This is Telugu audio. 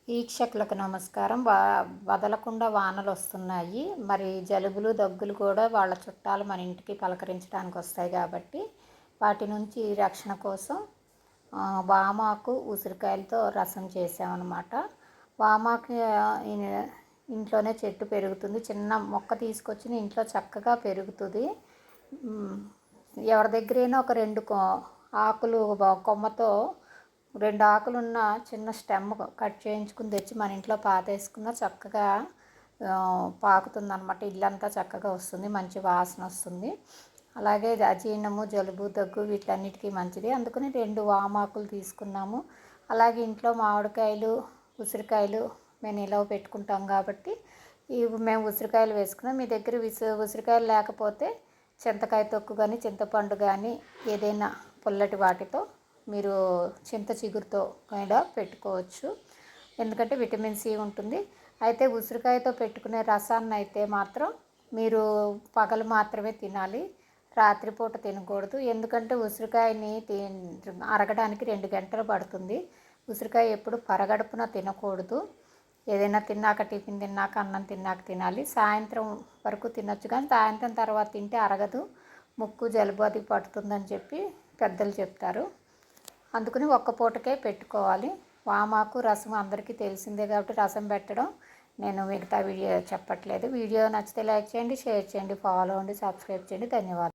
వీక్షకులకు నమస్కారం. వదలకుండా వానలు వస్తున్నాయి. మరి జలుబులు, దగ్గులు కూడా వాళ్ళ చుట్టాలు మన ఇంటికి పలకరించడానికి వస్తాయి కాబట్టి వాటి నుంచి రక్షణ కోసం వామాకు, ఉసిరికాయలతో రసం చేసామన్నమాట. వామాకు ఇంట్లోనే చెట్టు పెరుగుతుంది. చిన్న మొక్క తీసుకొచ్చి ఇంట్లో చక్కగా పెరుగుతుంది. ఎవరి దగ్గరైనా ఒక రెండు ఆకులు కొమ్మతో 2 ఆకులున్న చిన్న స్టెమ్ కట్ చేయించుకుని తెచ్చి మన ఇంట్లో పాతేసుకున్న చక్కగా పాకుతుందన్నమాట. ఇల్లంతా చక్కగా వస్తుంది, మంచి వాసన వస్తుంది. అలాగే అజీర్ణము, జలుబు, దగ్గు వీటన్నిటికీ మంచిది. అందుకని 2 వామాకులు తీసుకున్నాము. అలాగే ఇంట్లో మామిడికాయలు, ఉసిరికాయలు మేము నిలవ పెట్టుకుంటాం కాబట్టి మేము ఉసిరికాయలు వేసుకున్నాం. మీ దగ్గర ఉసిరికాయలు లేకపోతే చింతకాయ తొక్కు కానీ, చింతపండు కానీ ఏదైనా పుల్లటి వాటితో మీరు చింత చిగురుతో కూడా పెట్టుకోవచ్చు. ఎందుకంటే విటమిన్ సి ఉంటుంది. అయితే ఉసిరికాయతో పెట్టుకునే రసాన్ని అయితే మాత్రం మీరు పగలు మాత్రమే తినాలి, రాత్రిపూట తినకూడదు. ఎందుకంటే ఉసిరికాయని అరగడానికి 2 గంటలు పడుతుంది. ఉసిరికాయ ఎప్పుడు పరగడుపున తినకూడదు. ఏదైనా తిన్నాక, టిఫిన్ తిన్నాక, అన్నం తిన్నాక తినాలి. సాయంత్రం వరకు తినొచ్చు, కానీ సాయంత్రం తర్వాత తింటే అరగదు, ముక్కు, జలుబు అది పడుతుందని చెప్పి పెద్దలు చెప్తారు. అందుకని ఒక్క పూటకే పెట్టుకోవాలి. వామాకు రసం అందరికీ తెలిసిందే కాబట్టి రసం పెట్టడం నేను మిగతా వీడియో చెప్పట్లేదు. వీడియో నచ్చితే లైక్ చేయండి, షేర్ చేయండి, ఫాలో అవ్వండి, సబ్స్క్రైబ్ చేయండి. ధన్యవాదాలు.